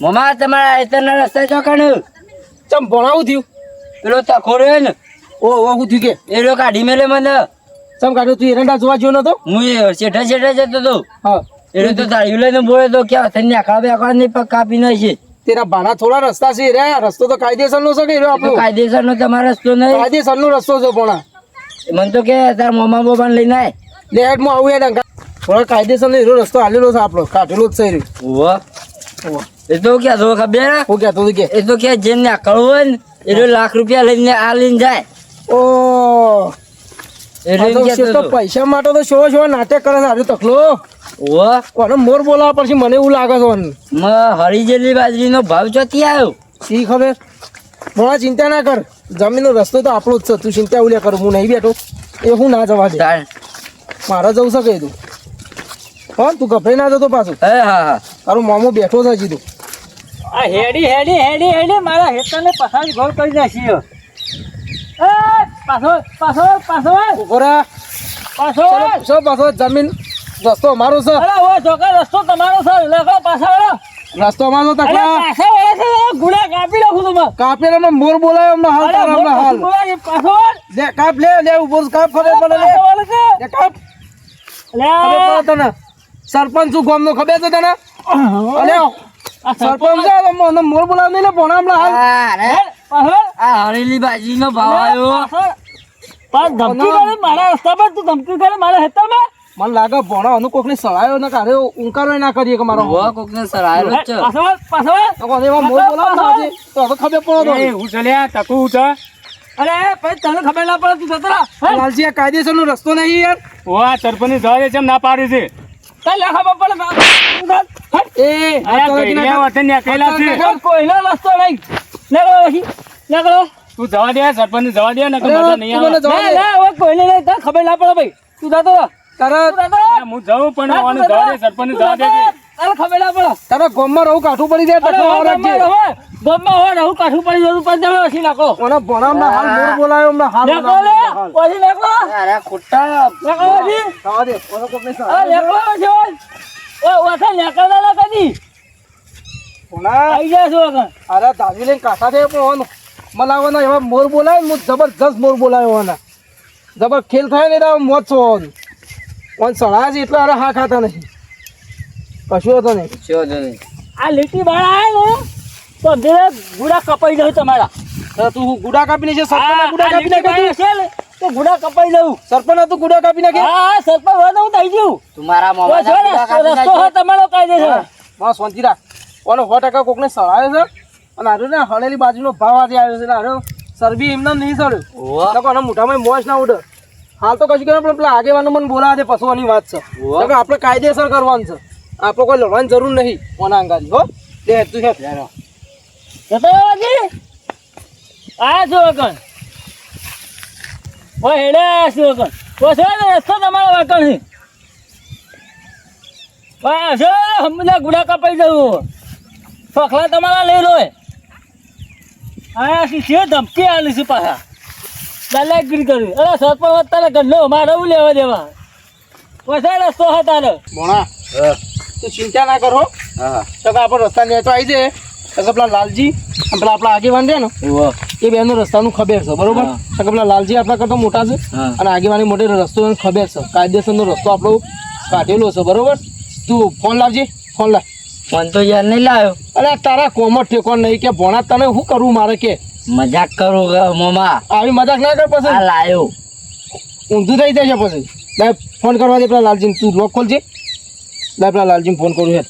મમા તમારા એતરના રસ્તા ચોકણ ચમ ભણાવું થયું પેલો તખો રહ્યો ને ઓ હું થયું કે એ લોકો કાઢી મેલે મને ચમ કાઢ્યો તું એરંડા જોવા ગયો નતો હું શેઠા જતો હતો હા એ તો તાળીઓ લઈને બોલે તો ક્યાં થઈને આખા નહીં પગ કાપી નાખી તેરા ભાણા થોડા રસ્તા છે રે રસ્તો તો કાયદેસર નો છે કે આપણો કાયદેસર નો તમારો રસ્તો નહીં કાયદેસર નો રસ્તો છે ભણા મને તો કે તાર મોમા બોબાને લઈને આય લેટ માં આવું યાર થોડા કાયદેસર નો હીરો રસ્તો હાલેલો છે આપણો કાઢેલો જ છે ઓવા એ તો ક્યાં તો ખબર હું કહેતો હતો કે એ તો ક્યાં જેને આકળવું હોય ને એ લાખ રૂપિયા લઈને આ લઈને જાય ઓ તો પૈસા માટે તો શો નાટક કરે સારું તકલો કોને મોર બોલાવા પછી મને એવું લાગે છે હરી જેટલી બાજરીનો ભાવ ચોથી આવ્યો શી ખબર મોડા ચિંતા ના કર જમીનનો રસ્તો તો આપણો જ છે તું ચિંતા ઉલ્યા કર હું નહીં બેઠો એ હું ના જવા દે મારે જવું શકે તું હા તું ગભરાઈ ના જતો પાછું હા તારું મામો બેઠો છે તું આ હેડી હેડી હેડી હેડી મારા હેતરને પસાડી ગોળ કરી નાખી પાછો જમીન રસ્તો અમારો છે રસ્તો તમારો છે લખો પાછા રસ્તો અમારો તકલા ગુડા કાપી નાખું તમે કાપેલા મોર બોલાયો અમને હાલ તારા હાલ પાછો લે કાપ લે ઉપર કાપ ખબર પડે લે કાપ ખબર પડે તને સરપંચ શું ગામનો ખબર છે તને અલે સરપંચ મને મોર બોલાવ નહીં લે ભણા હમણાં હાલ આ હરેલી બાજરીનો ભાવ આવ્યો પણ ધમકી કરે મારા રસ્તા પર તું ધમકી કરે મારા હેતરમાં મને લાગે ભણા અનુ કોકને સળાયો ને કારે ઉંકારો ના કરીએ કે મારો કોકને સરાયેલો છે પાછો તો કોને એવા મોર બોલાવ ના તો હવે ખબર પડો તો હું ચલ્યા તકુ ઉઠા અરે ભાઈ તને ખબર ના પડે તું જતરા લાલજી આ કાયદેસરનો રસ્તો નહીં યાર ઓવા સરપંચ જવા કેમ ના પાડી છે તને ખબર પડે એ આ તો આ વતન ને કેલા છે કોઈનો રસ્તો નહીં નીકળો તું જવા દે સરપંચ જવા દે ને કે મજા નહીં આવે ના ના કોઈને નહીં તને ખબર ના પડે ભાઈ તું જાતો તારા હું જાઉં પણ ઓને જવા દે સરપંચ જવા દે તને ખબર ના પડે તારા ગામમાં રહું કાઠું પડી જાય ટકવા રાખજે ગામમાં હોય રહું કાઠું પડી જતું પણ તમે ઓછી નાખો ઓના ભણામાં હાલ મોર બોલાયો અમને હાલ નાખો ઓછી નાખો અરે ખોટા નાખો ઓછી જવા દે ઓનો કોકને અરે નાખો ઓછી ઓ ઓછા નાખતા ના કદી ઓના આઈ જાય છો આગળ અરે દાદી લઈને કાઠા દે પણ મલાવાના એવા મોર બોલાય હું જબરજસ્ત મોર બોલાયો ઓના જબર ખેલ થાય ને તો મોત છો ઓન સળા જ એટલા અરે હા ખાતા નહીં કશું હતો નહીં આ લીટી બાળા આવે ને તો ધીરે ગુડા કપાઈ જવું તમારા તું ગુડા કાપી નાખે સરપંચ ગુડા કાપી નાખે છે ને તો ગુડા કપાઈ જવું સરપંચ તું ગુડા કાપી નાખે હા સરપંચ હોય તો હું થઈ ગયું તમારા મોમા રસ્તો હોય તમારો કાયદેસર માં શાંતિ રાખ ઓનો 100% કોકને સળાયો છે અને આરો ને હળેલી બાજુનો ભાવ આજે આવ્યો છે આરો સરબી એમને નહીં સળ્યો તો કોને મોટામાં મોજ ના ઉડે હાલ તો કશું કરે પણ પેલા આગેવાનો મને બોલાવે છે પશુઓની વાત છે તો આપણે કાયદેસર કરવાનું છે આપણે કોઈ લડવાની જરૂર નહીં ઓના અંગારી હો દે તું હે જતોજી આ છો વગણ ઓ હેડે આ છો વગણ ઓ છે ને રસ્તો તમારો વગણ છે આ છે હમણાં ગુડા કપાઈ જવું પખલા તમારા લઈ લો આ છે ધમકી આલી છે પાછા દાદાગીરી કરી અરે સરપંચ તારે ગંડો મારે એવું લેવા દેવા પછી રસ્તો હતા ને ભોણા તું ચિંતા ના કરો તો આપણે રસ્તા ને તો આવી જાય તો પેલા લાલજી પેલા આપણા આગેવાન છે ને એ બેનો રસ્તાનું ખબર છે બરોબર તો પેલા લાલજી આપણા કરતા મોટા છે અને આગેવાની મોટે રસ્તો એને ખબર છે કાયદેસરનો રસ્તો આપણો કાઢેલો છે બરોબર તું ફોન લાવજે ફોન લાવ ફોન તો યાર નહીં લાવ્યો અરે તારા કોમર ઠેકોન નહીં કે ભોણા તને શું કરવું મારે કે મજાક કરું મોમા આવી મજાક ના કર પછી લાયો ઊંધું થઈ જાય છે પછી લાય ફોન કરવા દે પેલા લાલજીને તું લોક ખોલજે લાય પેલા લાલજીને ફોન કરું હેર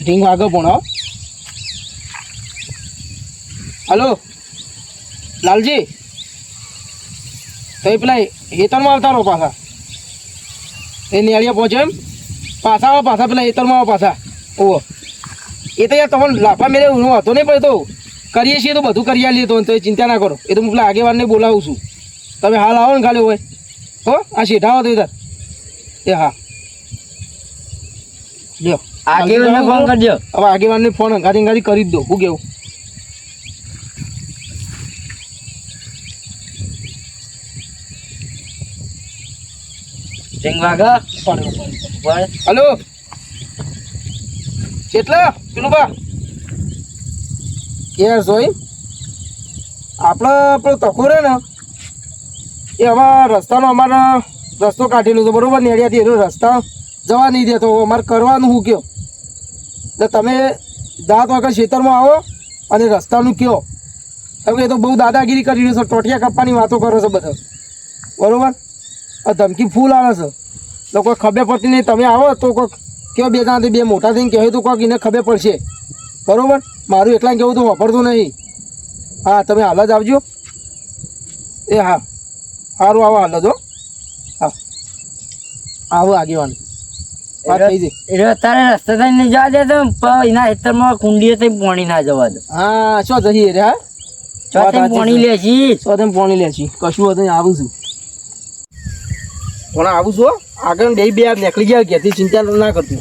રિંગ આગળ ભણો હલો લાલજી તો પેલા હેતરમાં આવતા રહો પાછા એ નિયાળિયા પહોંચે એમ પાછા પેલા હેતરમાં પાછા ઓહો એ તો યાર તમને લાફા મેળે હું હતો નહીં પડતો કરીએ છીએ તો બધું કરી આલીએ તો એ ચિંતા ના કરો એ તો હું પેલા આગેવાનને બોલાવું છું તમે હાલ આવો ને ખાલી હોય હો આ શેઠાવો તો તાર એ હા લ્યો આગેવાનને ફોન કરજો હવે આગેવાનને ફોન અંગારી કરી જ દો હું કેવું રિંગ વાગે બોલ. હલો કેટલા પેલું બા યાર જોઈ આપણે પેલો તકો રે ને એ હવે રસ્તાનો અમારે રસ્તો કાઢેલો છે બરોબર નેડિયાથી એનો રસ્તા જવા નહીં દેતો અમારે કરવાનું શું કયો એટલે તમે દાંત વગર ખેતરમાં આવો અને રસ્તાનું કયો કેમ કે એ તો બહુ દાદાગીરી કરી રહ્યો છે ટોટિયા કાપવાની વાતો કરે છે બધા બરોબર આ ધમકી ફૂલ આવે છે લોકો ખબર પડતી નહીં તમે આવો તો કોઈક કયો બે જણાથી બે મોટા થઈને કહેવું તો કોઈક એને ખબર પડશે બરોબર મારું એકલા કહેવું તો વાપરતું નહીં હા તમે હાલ જ આવજો એ હા સારું આવો હાલ જ હો હા આવો આગેવાન વાત થઈ જાય એટલે તારે રસ્તા થઈને નહીં જવા દે તો પણ એના ખેતરમાં કુંડીએ તો પાણી ના જવા દે. હા શું જઈએ રે હા ચોથી પાણી લે છી. શું તમે પાણી લે છી કશું હતું આવું છું કોણ આવું છું હો? આગળ બે બે નીકળી ગયા ઘેરથી ચિંતા ના કરતું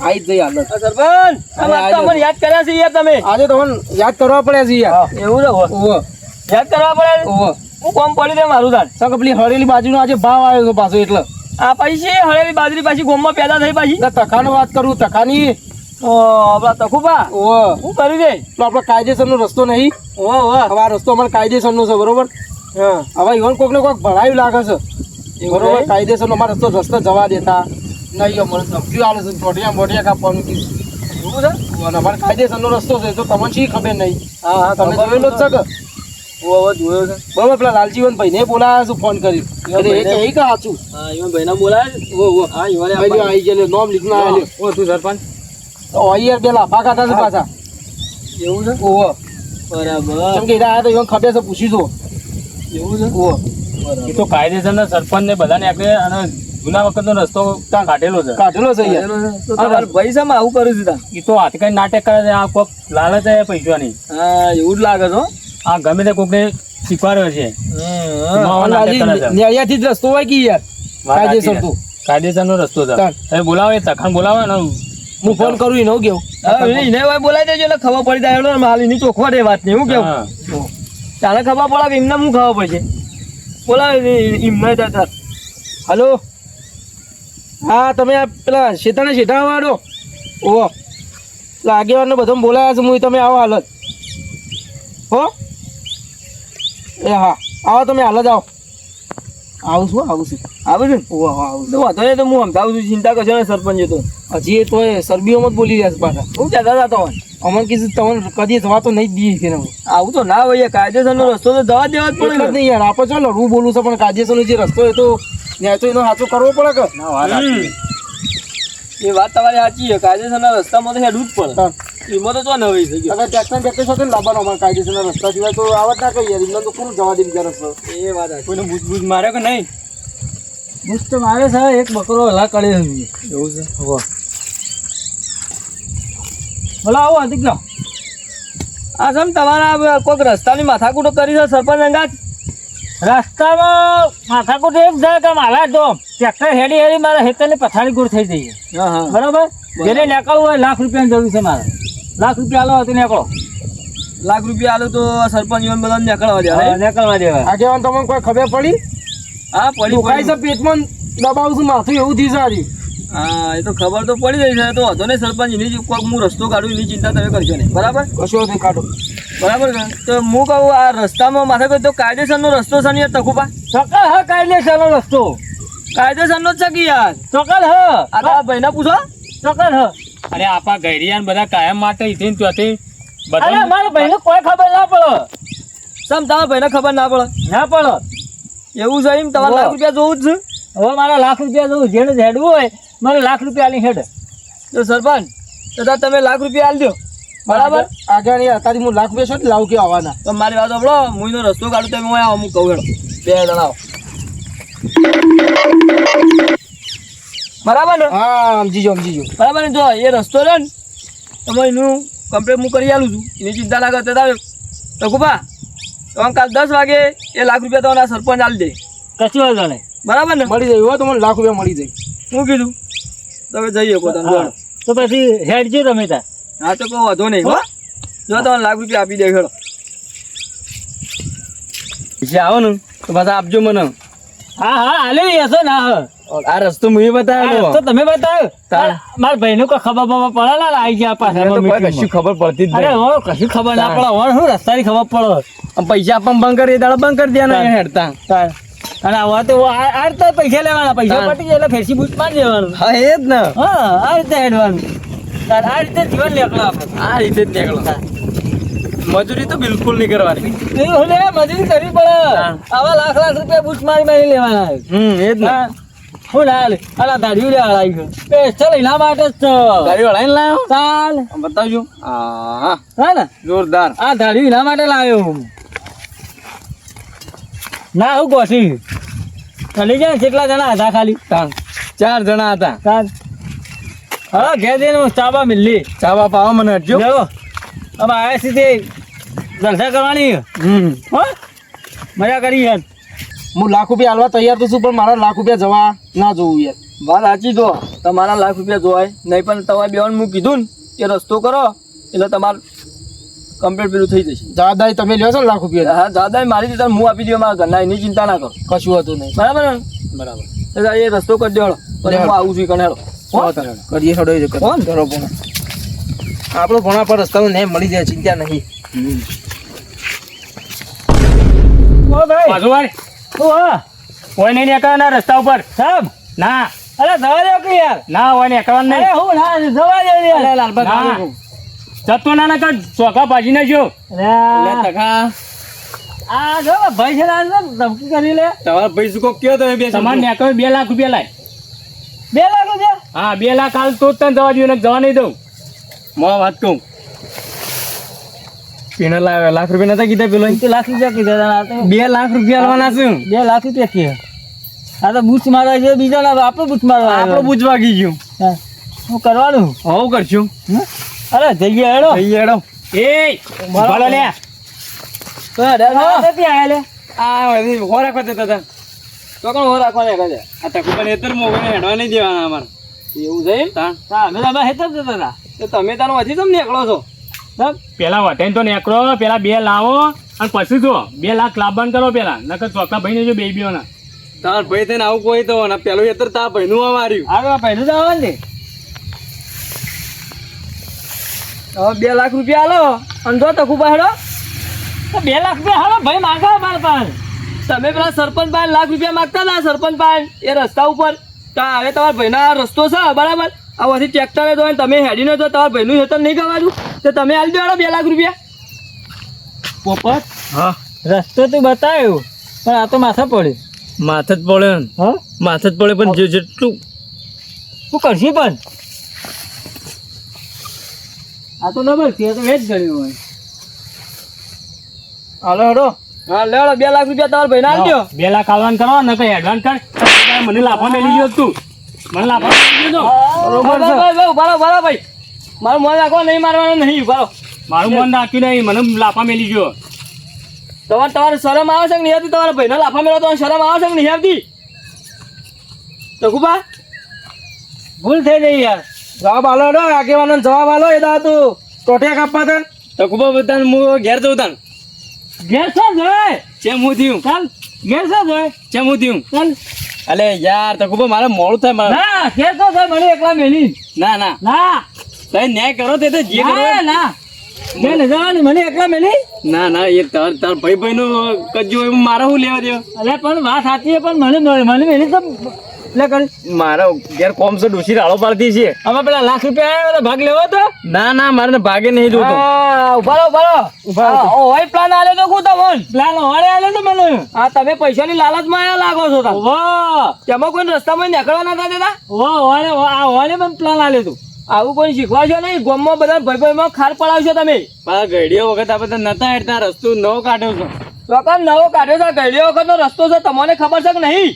આવી જ જઈ હાલ જ. સરપંચ આ વાત તો અમને યાદ કર્યા છે યાર તમે. આજે તમને યાદ કરવા પડે છે યાર એવું છે હો. ઓહો યાદ કરવા પડે. ઓહો હું કોમ પડી દે મારું તાર. સર પેલી હળેલી બાજુનો આજે ભાવ આવ્યો છે પાછો એટલે આ પછી હળેલી બાજરી પાછી ગોમમાં પેદા થઈ પાછી. એટલે તખાનો વાત કરું તખાની ઓ આપડા તખુબા ઓહો હું કરી દે. તો આપણો કાયદેસરનો રસ્તો નહીં ઓ ઓ હવે આ રસ્તો અમારે કાયદેસરનો છે બરોબર હા હવે ઈવન કોઈક ને કોઈક ભણાયું લાગે છે બરોબર કાયદેસરનો અમારે રસ્તો જવા દેતા નહીં અમારે ધમકીઓ આવે છે ચોટિયા બોટિયા કાપવાનું કીધું એવું છે. અને અમારે કાયદેસરનો રસ્તો છે તો તમને શી ખબર નહીં હા હા તમે જોયેલો જ છે કે ઓ ઓ જોયો છે. બરોબર પેલા લાલજીવન ભાઈને બોલાયા છું ફોન કરી એટલે એ કહે કે સાચું હા ઈવન ભાઈના બોલાય છે. ઓ ઓ હા ઈવને ભાઈ જો આવી ગયેલો નોમ લીધું ના આવ્યો ઓ તું સરપંચ તો અહીંયા બે લાફા ખાતા છે પાછા એવું છે. ઓહો બરાબર કેમ કે એના આયા તો ઈવન ખબર છે પૂછી જો એવું છે. ઓહો એ તો કાયદેસરના સરપંચ ને બધાને આપણે અને જૂના વખતનો રસ્તો ત્યાં કાઢેલો છે. કાઢેલો છે યાર તો તમારે પૈસામાં આવું કર્યું છે ત્યાં. એ તો હાથ કઈ નાટક કરે છે આ કોક લાલચ છે પૈસાની. હા એવું જ લાગે છે. આ ગમે તે કોકને શીખવાડ્યો છે. નેળિયાથી જ રસ્તો હોય કે યાર કાયદેસર તું કાયદેસરનો રસ્તો છે. તમે બોલાવો એ તખાન બોલાવો ને હું ફોન કરું એને હું કેવું એને બોલાવી દેજો એટલે ખબર પડી જાય માલ એની ચોખવટ એ વાત નહીં હું કેવું તારે ખબર પડે કે એમને હું ખબર પડશે બોલાવે એમને તાર. હલો હા તમે આ પેલા શેતાને શેઠા વાળો ઓહો પેલા આગેવાનને બધા બોલાયા છે હું તમે આવો હાલત હો એ હા આવો તમે હાલ જ આવો આવું છું આવું છે ઓહો હા આવું તો વાંધો નહીં તો હું સમજાવું છું ચિંતા કરશો ને સરપંચ તો હજી એ તો એ સરબીઓમાં જ બોલી રહ્યા છે પાછા હું કહેતા હતા તમને અમને કીધું તમને કદી જવા તો નહીં જ દઈએ છે ને આવું તો ના હોય કાયદેસરનો રસ્તો તો જવા દેવા જ એટલે જ પડે નહીં યાર આપણે ચાલો હું બોલું છું પણ કાયદેસરનો જે રસ્તો એ તો ન્યાય તો એનો સાચો કરવો પડે કે એ વાત તમારી સાચી છે કાયદેસરના રસ્તામાં તો હેડવું જ પડે એમાં તો જો નવી થઈ ગયો હવે ટ્રેક્ટર સાથે લાવવાનો અમારે કાયદેસરના રસ્તા સિવાય તો આવત ના કહીએ યાર એમને તો કોણ જવા દે બીજા રસ્તો એ વાત કોઈને બૂઝ માર્યો કે નહીં બૂઝ તો મારે છે એક બકરો હલા કરે છે એવું છે હો બોલો આવો હાર્દિક લો આ સમ તમારા કોઈક રસ્તાની માથાકૂટો કરી છે સરપંચ અંગાત રસ્તામાં માથાકૂટ એમ છે કે મારા જો ટ્રેક્ટર હેડી હેડી મારા હેતરની પથારી ગોળ થઈ જઈએ બરાબર જેને નીકળવું હોય ₹1,00,000 જરૂર છે મારે ₹1,00,000 આલો હતો નીકળો ₹1,00,000 આલો તો સરપંચ જીવન બધા નીકળવા દેવા નીકળવા દેવા આગેવાન તમને કોઈ ખબર પડી હા પડી દુખાય છે પેટમાં દબાવું છું માથું એવું થયું છે આજે હા એ તો ખબર તો પડી રહી છે તો હતો ને સરપંચ એની કોઈક હું રસ્તો કાઢું એની ચિંતા તમે કરશો નહીં બરાબર કશું નહીં કાઢો બરાબર ને તો હું કહું આ રસ્તામાં માથે કોઈ તો કાયદેસરનો રસ્તો છે ને યાર તખુપા ચોક્કસ હા કાયદેસરનો રસ્તો કાયદેસરનો જ છે કે યાર ચોક્કસ હ આ ભાઈને પૂછો ચોક્કસ હ અરે આપા ગૈરિયાન બધા કાયમ માટે ઇથીન ત્યાંથી અરે મારા ભાઈને કોઈ ખબર ના પડે સમ તમારા ભાઈને ખબર ના પડે એવું છે એમ તમારે ₹1,00,000 જોવું જ છે હવે મારે ₹1,00,000 જોવું જેને હેડવું હોય મારે ₹1,00,000 આલી હેડ તો સરપંચ તો તમે ₹1,00,000 આલી દો બરાબર આગળ અત્યારે હું ₹1,00,000 શું લાવું કે આવવાના તો મારી વાત સાંભળો હું એનો રસ્તો કાઢું તમે હું અમુક કહું હેડો 2 જણા બરાબર ને હા સમજીજો બરાબર ને જો એ રસ્તો છે ને તમે એનું કમ્પ્લેટ હું કરી આલું છું એની ચિંતા લાગે તો આવે તો કુપા તો કાલ 10 વાગે એ ₹1,00,000 તમારા સરપંચ આલી દે કશું વાંધો નહીં બરાબર ને મળી જાય તો મને ₹1,00,000 મળી જાય શું કીધું તમે જઈએ પોતાનું તો પછી હેડજો તમે ત્યાં હા તો કોઈ વાંધો નહીં હો જો તમે ₹1,00,000 આપી દે ખેડો પછી આવો ને તો પાછા આપજો મને હા હાલે હશે ને હા આ રસ્તો મુએ બતાવ્યો તો તમે બતાવ્યો તાણ. મારા ભાઈનું કોઈ ખબર બબર પડે આવી ગયા પાછા મને તો કોઈ meeting કશું માં. ખબર પડતી જ અરે નહીં હો કશું ખબર ના પડે હવે શું રસ્તાની ખબર પડે આમ પૈસા આપવા બંધ કરી દાડા બંધ કરી દેવાના તાણ. હેડતા તાણ. અને હવે તો આ રીતે પૈસા લેવાના પૈસા તાણ. પટી જાય એટલે ફેરસી બૂટ મારી દેવાનું હા એ જ ને હા આ રીતે હેડવાનું તાણ આ રીતે જીવન લેકડો આપણે આ રીતે જ નીકળો મજૂરી તો બિલકુલ નહીં કરવાની એવું લે મજૂરી કરવી પડે તાણ. આવા લાખ લાખ રૂપિયા બૂટ મારી લેવાના એ જ ને હા. શું ના લે અલા દાઢી લેવા આવી ગયો સ્પેશિયલ એના માટે જ તો ગાડી વાળાને લાવ્યો ચાલ આમ બતાવજો હા હા ને જોરદાર આ દાઢી એના માટે લાવ્યો હું ના હું કોશી ચાલી ગયા કેટલા જણા હતા ખાલી તાણ. 4 જણા હતા ચાલ હા ઘેર જઈને હું ચાબા મિલી ચાવા પાવા મને હટજો જો હવે આયા સીધે જલસા કરવાની હો મજા કરી યાર હું લાખ રૂપિયા હાલવા તૈયાર તો છું પણ મારા લાખ રૂપિયા જવા ના જોવું યાર વાત સાચી તો તમારા લાખ રૂપિયા જોવાય નહીં પણ તમારે બેવાનું હું કીધું ને કે રસ્તો કરો એટલે તમારે કમ્પ્લીટ પેલું થઈ જશે જવાબદારી તમે લ્યો છો ને લાખ રૂપિયા હા દાદા મારી રીતે હું આપી દઉં મારા ઘરના એની ચિંતા ના કરો કશું હતું નહીં બરાબર ને બરાબર તો એ રસ્તો કરી દેવાડો પછી હું આવું છું કને હેડો કરીએ છોડો એ કોણ? કરો ભણા આપણો ભણા પર રસ્તાનો નેમ મળી જાય ચિંતા નહીં ઓ ભાઈ પાછું વાળ ઓ હા કોઈ નહીં નીકળવાના રસ્તા ઉપર સાહેબ ના અરે જવા દો કે યાર ના હોય નીકળવાનું અરે નહીં હું ના જવા દો યાર લાલબા ના. જતો ના કર ચોખા ભાજી નાખ્યો અરે આ જો ભાઈ છે ને ધમકી કરી લે તમારા ભાઈ શું કયો તમે બે તમારે નીકળ 2 લાખ રૂપિયા લાય 2 લાખ રૂપિયા હા 2 લાખ હાલ તો જ તને જવા દઉં ને જવા નહીં દઉં મોં વાત કહું પીને લાવ્યો લાખ રૂપિયા નતા કીધા પેલો 2 લાખ રૂપિયા કીધા હતા આ તો 2 લાખ રૂપિયા આલવાના છે 2 લાખ રૂપિયા કીધા આ તો બૂચ મારવા છે બીજા ના આપણે બૂચ મારવા આપણો બૂચ વાગી ગયું હા. હું કરવાનું હવ કરશું હમ? અરે જઈએ હેડો જઈએ હેડો એ ભલો લે તો હેડો નથી આયા લે આ વધી હો રાખવા દેતા હતા તો કોણ હો રાખવાને કહે છે આ તકુ પણ એતર મોગને હેડવા નહીં દેવાના અમારે એવું છે એમ? તાણ હા અમે તમે હેત જ જતા હતા તો તમે તારો હજી તમે નીકળો છો બસ. પેલા વટેન તો નીકળો પેલા 2 લાવો અને પછી જો 2 લાખ લાભવાન કરો પેલા નકર ચોખા ભાઈ ને જો બેબીઓના તાર ભાઈ થઈને આવું કોઈ તો ને પેલું એતર તાર ભાઈ નું માર્યું આગળ પહેલું જ આવવાનું ને હવે 2 લાખ રૂપિયા આલો અને જો તો ખૂબ હેડો તો 2 લાખ રૂપિયા હાલો ભાઈ માગા માર પાન તમે પેલા સરપંચ પાસે લાખ રૂપિયા માંગતા હતા સરપંચ પાસે એ રસ્તા ઉપર તો હવે તમારા ભાઈના રસ્તો છે બરાબર આ પછી ટ્રેક્ટરે જો તમે હેડીને જો તમારા ભાઈનું હેતર નહીં ગવાતું તો તમે આલી દેવાડો 2 લાખ રૂપિયા પોપટ હા રસ્તો તો બતાવ્યો પણ આ તો માથા પડ્યું માથે જ પડે ને હા માથે જ પડે પણ જેટલું તું કરશી પણ આ તો ડબલ છે તો વેચ ગયું હોય હાલો હેડો હા લેવાડો 2 લાખ રૂપિયા તમારા ભાઈને આલી દો 2 લાખ હાલવાન કરો નકર એડવાન્સ કર મને લાફા મેલી ગયો તું મને લાફા મેલી ગયો બરોબર છે ઉભા ભાઈ મારું મોન રાખો નહીં મારવાનું નહીં ઉભા રહો. મારું મન રાખ્યું નહીં મને લાફા મેલી ગયો તમારે શરમ આવે છે કે નહીં આવતી તમારા ભાઈનો લાફા મેળો તો શરમ આવે છે કે નહીં આવતી તકુબા ભૂલ થઈ ગઈ યાર જવાબ આલો હેડો આગેવાનો જવાબ આલો એ દા તું ટોટિયા કાપવા તન તકુબા બધાને હું ઘેર જઉં તન ઘેર છો જોય ચેમ હું થયું ચાલ ઘેર છો જોય ચેમ હું થયું ચાલ અલે યાર તકુબા મારે મોડું થાય મારે ના ઘેર છો જોય મને એકલા મેલી ના ના ના તમે ન્યાય કરો તે તો જે કરો ના ના ઘેર ન જવાની મને એકલા મેલી ના ના એ તાર ભાઈ ભાઈ નું કજ્જો એમ મારે શું લેવા દેવા અરે પણ વાત સાચી છે પણ મને મેલી તો એટલે કરી મારો ઘેર કોમ છે ડોસી રાળો પાડતી છે અમે પેલા લાખ રૂપિયા આવ્યા ભાગ લેવો તો ના ના મારે ભાગે નહીં જોતો હા ઉભા રહો ઓય પ્લાન આલ્યો તો કું તમોન પ્લાન હોડે આલે તો મને હા તમે પૈસાની લાલચમાં આયા લાગો છો તા વાહ તેમાં કોઈ રસ્તામાં નીકળવા ના દેતા વાહ હોડે આ હોડે પણ પ્લાન આલે તું આવું કોઈ શીખવાડશો નહીં ગામમાં બધા ભાઈ ખાર પડાવશો તમે પાછા ઘડીઓ વખત આપણે નતા હેડતા રસ્તો નવો કાઢ્યો છે ચોકન નવો કાઢ્યો છે ગયેલી વખતનો રસ્તો છે તમને ખબર છે કે નહીં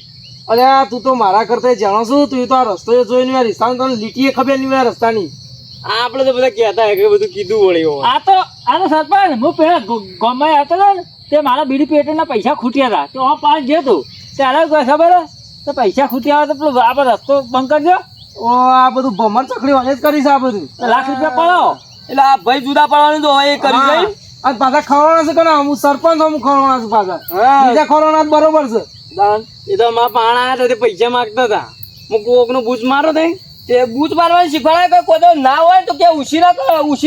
અરે આ તું તો મારા કરતા જાણો છું તું તો આ રસ્તો જોઈને રસ્તા તને લીટીએ ખબર નહીં આ રસ્તાની આપણે તો બધા કહેતા કે બધું કીધું વળી આ તો સરપંચ હું પેલા ગામમાં આવતો હતો ને તે મારા બીડી પેટના પૈસા ખૂટ્યા હતા તો આ પાંચ જે તું ત્યારે કોઈ ખબર હે? તો પૈસા ખૂટ્યા આવે તો પેલો આપણે રસ્તો બંધ કરજો ઓ આ બધું ભમણ ચકડી વાલે જ કરી છે આ બધું લાખ રૂપિયા પડો એટલે આ ભાઈ જુદા પડવાનું તો હવે એ કરી હા. જાય અને પાછા ખવડાવવાના છે કે ના હું સરપંચ હું ખવડાવવાના છું પાછા હા. બીજા ખવડાવવાના જ બરોબર છે એ તો મારા પાણા આવ્યા હતા તે પૈસા માંગતા હતા હું કોકનું બૂચ મારો તે તે બૂચ મારવાનું શીખવાડે કે કોઈ તો ના હોય તો કે ઉછી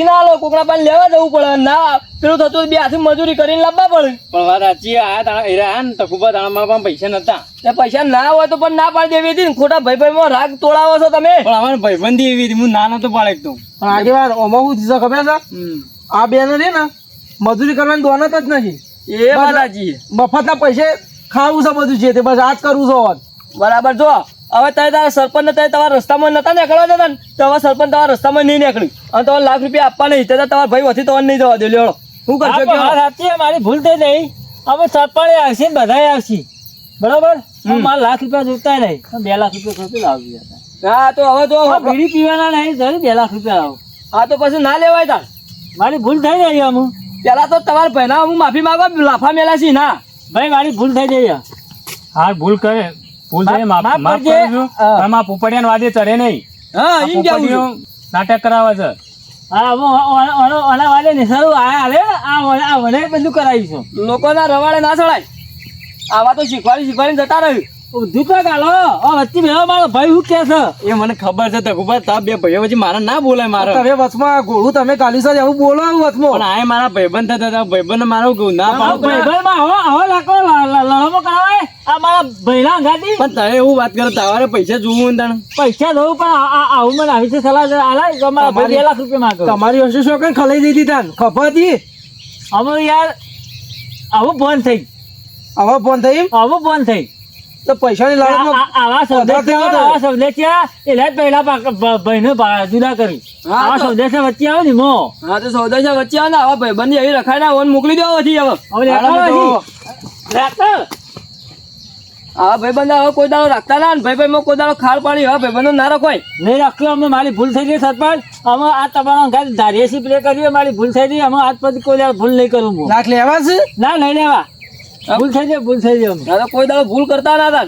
ના આલો કોકડા પાન લેવા જવું પડે ના પેલું થતું બે હાથી મજૂરી કરીને લાવવા પડે પણ વાત સાચી આ તાણા એરા આ ને તકુબા તાણામાં પણ પૈસા નતા તે પૈસા ના હોય તો પણ ના પાડી દેવી હતી ને ખોટા ભાઈ માં રાગ તોડાવો છો તમે પણ અમારે ભાઈબંધી એવી હતી હું ના નતો પાડે એકદમ પણ આગેવાન ઓમાં શું થશે ખબર છે આ બેન ને મજૂરી કરવાની દોનત જ નથી એ માતાજી મફતના પૈસે ખાવું છે બધું છે તે બસ આ જ કરવું છે હોત. બરાબર જો હવે તમે તારા સરપંચ ને તમારા રસ્તામાં નતા નીકળવા દેતા ને તો હવે સરપંચ તમારા રસ્તામાં નહીં નીકળ્યું અને તમારે લાખ રૂપિયા આપવા નહીં તો તમારા ભાઈ વધી તમારે નહીં જવા દે લ્યો શું કરશો આ વાત સાચી છે, મારી ભૂલ થઈ ગઈ. હવે સરપંચ આવશે ને બધાય આવશે બરાબર મારે લાખ રૂપિયા જોતા નહીં 2 લાખ રૂપિયા ખર્ચો લાવી હા તો હવે જો બીડી પીવાના નહીં જરૂર 2 લાખ રૂપિયા આવો હા તો પછી ના લેવાય તાર મારી ભૂલ થઈ ગઈ અમુ પેલા તો તમારા ભાઈના હું માફી માંગવા લાફા મેલા છે ના ભાઈ મારી ભૂલ થઈ ગઈ હા ભૂલ કરે ભૂલ થાય માફ માફ માફ કરજે. કરું છું. પણ મારા પોપડિયાને વાદે ચડે નહીં હા આ એમ કેવું પોપડિયો નાટક કરાવે છે હા ઓના વાલે નિસારું આવે આ મને બધું કરાવીશું લોકોના રવાડે ના ચડાય આવા તો શીખવાડીને જતા રહ્યું ઊંધું તો ગાલો વચ્ચે બેહો મારો ભાઈ શું કે છે એ મને ખબર છે તકુબા તા બે ભાઈઓ પછી મારા ના બોલાય મારો તમે વચમાં ગોળું તમે કાલી સાહેબ એવું બોલો વચમાં પણ આ મારા ભાઈબંધ થતા ભાઈબંધ મારો ના પાડો ભાઈબંધમાં હવે લાખો લડમો કરાવાય આ મારા ભાઈના અંગાથી પણ તમે એવું વાત કરો તમારે પૈસા જોવું ને તાણે પૈસા દઉં પણ આવું મને આવી છે સલાહ આલાય તો મારા ભાઈ 2 લાખ રૂપિયા માંગો તમારી વસ્તુ શું કઈ ખલાઈ દીધી તાન ખબર હતી અમે યાર આવું બંધ થઈ હવે ફોન થઈ આવું બંધ થઈ તો પૈસાની લાલચમાં આવા સૌદે છે એટલે જ પહેલા ભાઈને જુદા કરી હા, આવા તો- સૌદે છે વચ્ચે આવે ને મો હા તો સૌદા છે વચ્ચે આવે ને આવા ભાઈબંધ એવી રખાય ના ઓન મોકલી દેવો હતી હવે હવે રાખો આવા ભાઈબંધ હવે કોઈ દાડો રાખતા ના ને ભાઈ કોઈ દાડો ખાર પાડી હવે ભાઈબંધો ના રખાય નહીં રાખ્યો અમે મારી ભૂલ થઈ ગઈ સરપંચ અમે આ તમારા ઘર ધારીએસી પ્લે કરીએ મારી ભૂલ થઈ ગઈ અમે આજ પછી કોઈ દાડો ભૂલ નહીં કરું હું લાખ લેવા છે ના નહીં લેવા ભૂલ થઈ જાય અમે ના તો કોઈ દાડો ભૂલ કરતા ના હતા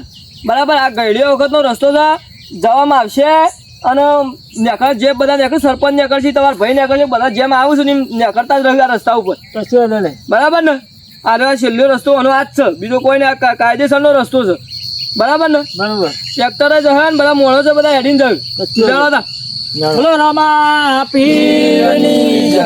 બરાબર આ ગયડી વખતનો રસ્તો છે જવામાં આવશે અને નેકળ જે બધા નેકળ સરપંચ નેકળ છે તમારા ભાઈ નેકળ છે બધા જેમ આવું છું ને એમ નેકળતા જ રહ્યું આ રસ્તા ઉપર કશું વાંધો નહીં બરાબર ને આ છેલ્લો રસ્તો આનો આ જ છે બીજો કોઈને કાયદેસરનો રસ્તો છે બરાબર ને બરોબર ટ્રેક્ટર જ હે ને બધા મોણો છે બધા હેડીને જયું કચ્ચું. ચાલો તા બોલો રામા પીરની જય.